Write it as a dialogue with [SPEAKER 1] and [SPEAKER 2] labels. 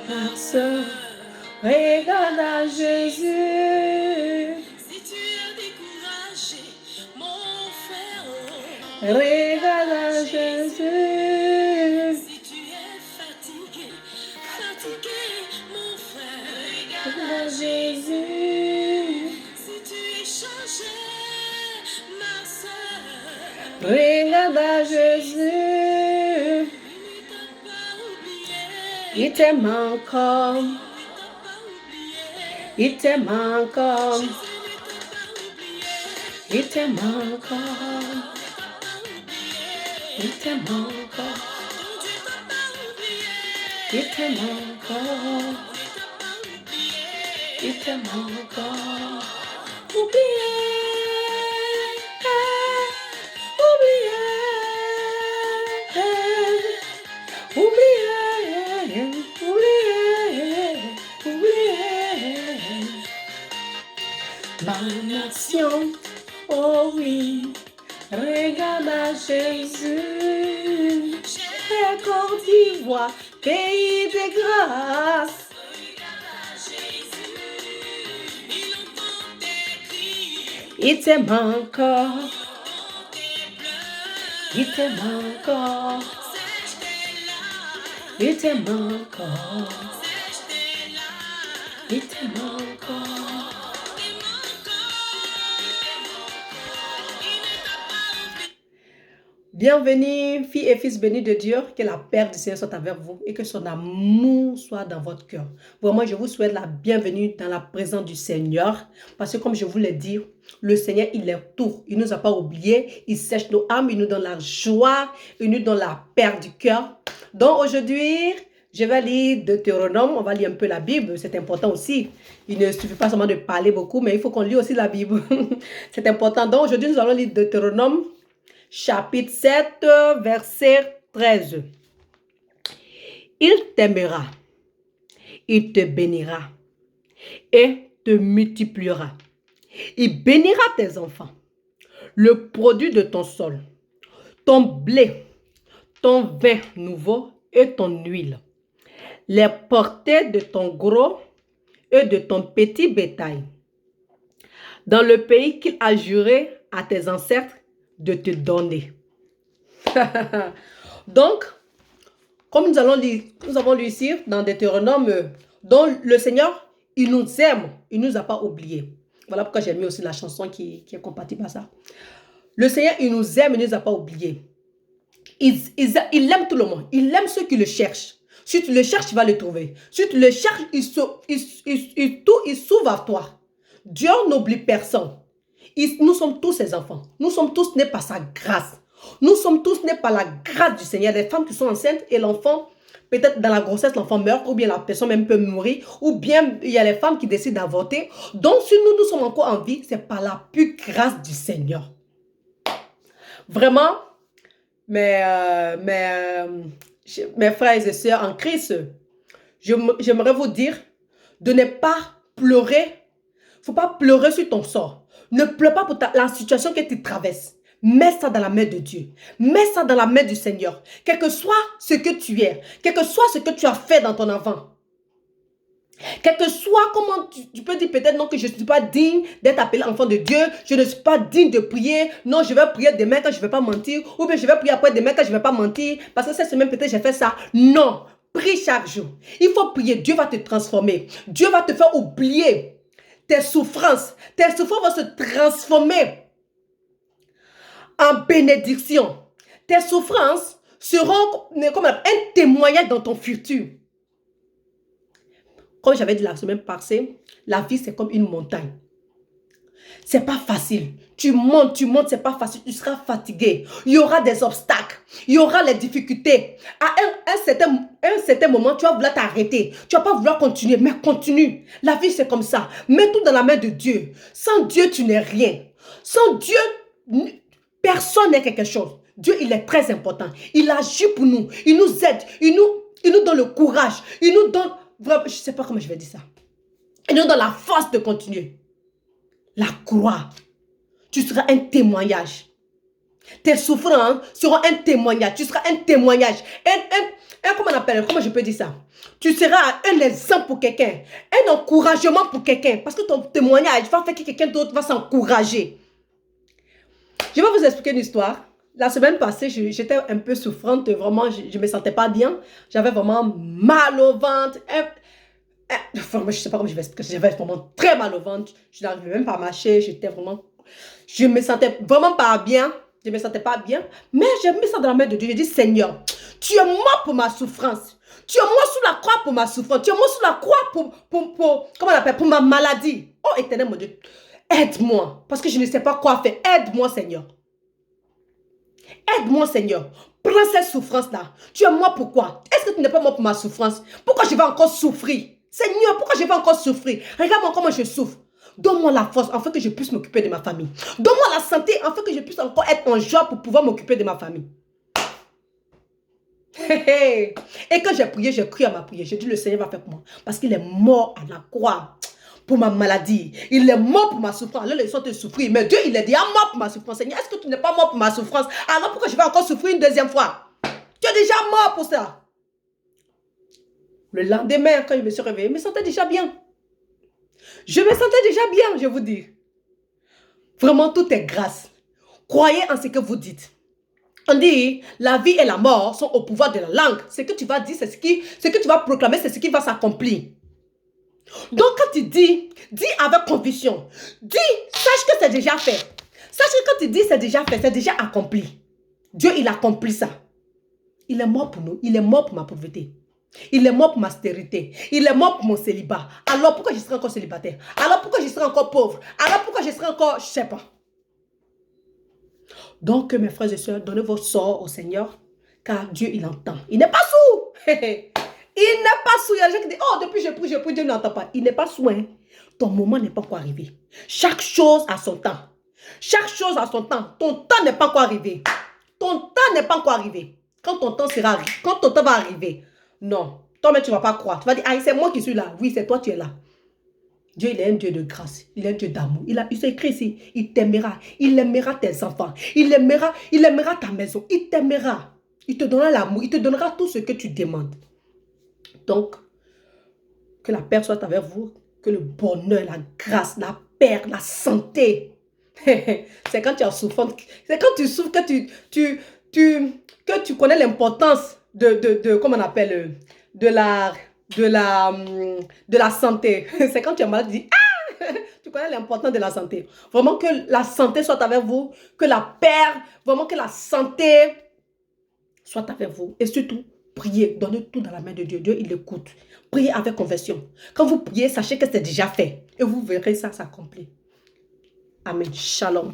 [SPEAKER 1] ma soeur, regarde à Jésus.
[SPEAKER 2] Si tu es découragé, mon frère,
[SPEAKER 1] Regarde à Jésus.
[SPEAKER 2] si tu es fatigué, mon frère,
[SPEAKER 1] Regarde à Jésus.
[SPEAKER 2] si tu es changé, ma soeur,
[SPEAKER 1] Regarde à Jésus.
[SPEAKER 2] il ne t'a pas oublié,
[SPEAKER 1] Il t'aime encore.
[SPEAKER 2] il ne t'a pas oublié.
[SPEAKER 1] Il t'aime encore.
[SPEAKER 2] Jésus ne t'a pas oublié,
[SPEAKER 1] Il t'aime encore.
[SPEAKER 2] il ne t'a pas oublié.
[SPEAKER 1] Il t'aime encore.
[SPEAKER 2] Ton Dieu t'a pas oublié,
[SPEAKER 1] Il t'aime encore.
[SPEAKER 2] il t'a pas oublié.
[SPEAKER 1] Il t'aime encore. Oublié. Oublié. Oublié. Oublié. Ma nation, oh oui, regarde à Jésus. Cher Côte d'Ivoire, pays de grâce.
[SPEAKER 2] Regarde à Jésus, il entend tes cris,
[SPEAKER 1] Il t'aime encore,
[SPEAKER 2] entend tes pleurs,
[SPEAKER 1] il t'aime encore,
[SPEAKER 2] sèche tes larmes,
[SPEAKER 1] il t'aime encore,
[SPEAKER 2] sèche tes larmes,
[SPEAKER 1] il t'aime encore.
[SPEAKER 2] t'aime encore, il ne t'a pas oublié.
[SPEAKER 1] Bienvenue, filles et fils bénis de Dieu, que la paix du Seigneur soit avec vous et que son amour soit dans votre cœur. Vraiment, je vous souhaite la bienvenue dans la présence du Seigneur, parce que comme je vous l'ai dit, le Seigneur, il est tout. Il ne nous a pas oubliés, il sèche nos âmes, il nous donne la joie, il nous donne la paix du cœur. Donc aujourd'hui, je vais lire Deutéronome, on va lire un peu la Bible, c'est important aussi. Il ne suffit pas seulement de parler beaucoup, mais il faut qu'on lit aussi la Bible. C'est important. Donc aujourd'hui, nous allons lire Deutéronome, chapitre 7, verset 13. Il t'aimera, il te bénira et te multipliera. Il bénira tes enfants, le produit de ton sol, ton blé, ton vin nouveau et ton huile, les portées de ton gros et de ton petit bétail, dans le pays qu'il a juré à tes ancêtres de te donner. Donc, comme nous avons lu ici dans Deutéronome, dont le Seigneur, il nous aime, il ne nous a pas oubliés. Voilà pourquoi j'ai mis aussi la chanson qui est compatible à ça. Le Seigneur, il nous aime, il ne nous a pas oubliés. Il aime tout le monde, il aime ceux qui le cherchent. Si tu le cherches, tu vas le trouver. Si tu le cherches, il s'ouvre à toi. Dieu n'oublie personne. Nous sommes tous ses enfants. Nous sommes tous nés par sa grâce. Nous sommes tous nés par la grâce du Seigneur. Les femmes qui sont enceintes et l'enfant, peut-être dans la grossesse, l'enfant meurt, ou bien la personne même peut mourir, ou bien il y a les femmes qui décident d'avorter. Donc, si nous sommes encore en vie, c'est par la pure grâce du Seigneur. Vraiment, mes frères et sœurs en Christ, j'aimerais vous dire de ne pas pleurer. Il ne faut pas pleurer sur ton sort. Ne pleure pas pour la situation que tu traverses. Mets ça dans la main de Dieu. Mets ça dans la main du Seigneur. Quel que soit ce que tu es, quel que soit ce que tu as fait dans ton enfant, quel que soit comment tu peux dire peut-être non que je ne suis pas digne d'être appelé enfant de Dieu, je ne suis pas digne de prier, non je vais prier demain quand je ne vais pas mentir, ou bien je vais prier après demain quand je ne vais pas mentir, parce que cette semaine peut-être j'ai fait ça. Non, prie chaque jour. Il faut prier, Dieu va te transformer. Dieu va te faire oublier tes souffrances. Tes souffrances vont se transformer en bénédiction. Tes souffrances seront comme un témoignage dans ton futur. Comme j'avais dit la semaine passée, la vie c'est comme une montagne. C'est pas facile. Tu montes, c'est pas facile. Tu seras fatigué. Il y aura des obstacles. Il y aura les difficultés. À un certain moment, tu vas vouloir t'arrêter. Tu vas pas vouloir continuer, mais continue. La vie, c'est comme ça. Mets tout dans la main de Dieu. Sans Dieu, tu n'es rien. Sans Dieu, personne n'est quelque chose. Dieu, il est très important. Il agit pour nous. Il nous aide. Il nous donne le courage. Il nous donne... Vraiment, je ne sais pas comment je vais dire ça. Il nous donne la force de continuer. La croix. Tu seras un témoignage. Tes souffrances seront un témoignage. Tu seras un témoignage. Comment on appelle? Comment je peux dire ça? Tu seras un exemple pour quelqu'un. Un encouragement pour quelqu'un. Parce que ton témoignage va faire que quelqu'un d'autre va s'encourager. Je vais vous expliquer une histoire. La semaine passée, j'étais un peu souffrante. Vraiment, je ne me sentais pas bien. J'avais vraiment mal au ventre. Enfin, je ne sais pas comment je vais expliquer. J'avais vraiment très mal au ventre. Je n'arrivais même pas à marcher. Je me sentais vraiment pas bien. Je ne me sentais pas bien. Mais j'ai mis ça dans la main de Dieu. J'ai dit, Seigneur, tu es mort pour ma souffrance. Tu es mort sur la croix pour ma souffrance. Tu es mort sur la croix comment on appelle, pour ma maladie. Oh, éternel mon Dieu, aide-moi. Parce que je ne sais pas quoi faire. Aide-moi, Seigneur. Aide-moi, Seigneur. Prends cette souffrance-là. Tu es mort pour quoi? Est-ce que tu n'es pas mort pour ma souffrance? Pourquoi je vais encore souffrir? Seigneur, pourquoi je vais encore souffrir? Regarde-moi comment je souffre. Donne-moi la force afin que je puisse m'occuper de ma famille. Donne-moi la santé afin que je puisse encore être en joie pour pouvoir m'occuper de ma famille. Et quand j'ai prié, j'ai cru à ma prière. J'ai dit, le Seigneur va faire pour moi. Parce qu'il est mort à la croix pour ma maladie. Il est mort pour ma souffrance. Alors, les autres souffrir. Mais Dieu, il est déjà mort pour ma souffrance. Seigneur, est-ce que tu n'es pas mort pour ma souffrance? Alors, pourquoi je vais encore souffrir une deuxième fois? Tu es déjà mort pour ça. Le lendemain, quand je me suis réveillée, je me sentais déjà bien. Je me sentais déjà bien, je vous dis. Vraiment, tout est grâce. Croyez en ce que vous dites. On dit, la vie et la mort sont au pouvoir de la langue. Ce que tu vas dire, ce que tu vas proclamer, c'est ce qui va s'accomplir. Donc, quand tu dis avec conviction. Dis, sache que c'est déjà fait. Sache que quand tu dis c'est déjà fait, c'est déjà accompli. Dieu, il accomplit ça. Il est mort pour nous. Il est mort pour ma pauvreté. Il est mort pour ma stérilité. Il est mort pour mon célibat. Alors, pourquoi je serai encore célibataire? Alors, pourquoi je serai encore pauvre? Alors, pourquoi je serai encore, je ne sais pas. Donc, mes frères et sœurs, donnez votre sort au Seigneur, car Dieu, il entend. Il n'est pas sourd. Il n'est pas sourd. Il y a des gens qui disent, oh, depuis je prie, Dieu n'entend pas. Il n'est pas sourd. Hein. Ton moment n'est pas encore arrivé. Chaque chose a son temps. Chaque chose a son temps. Ton temps n'est pas encore arrivé. Ton temps n'est pas encore arrivé. Quand ton temps va arriver, non. Toi-même, tu ne vas pas croire. Tu vas dire, ah, c'est moi qui suis là. Oui, c'est toi, tu es là. Dieu, il est un Dieu de grâce. Il est un Dieu d'amour. Il s'est écrit ici. Il t'aimera. Il aimera tes enfants. Il aimera ta maison. Il t'aimera. Il te donnera l'amour. Il te donnera tout ce que tu demandes. Donc, que la paix soit avec vous. Que le bonheur, la grâce, la paix, la santé. C'est quand tu as souffrance. C'est quand tu souffres que tu connais l'importance comment on appelle, de la santé. C'est quand tu es malade, tu dis, ah, tu connais l'importance de la santé. Vraiment que la santé soit avec vous, que la paix, vraiment que la santé soit avec vous. Et surtout, priez, donnez tout dans la main de Dieu. Dieu, il écoute. Priez avec conversion. Quand vous priez, sachez que c'est déjà fait. Et vous verrez ça s'accomplir. Amen. Shalom.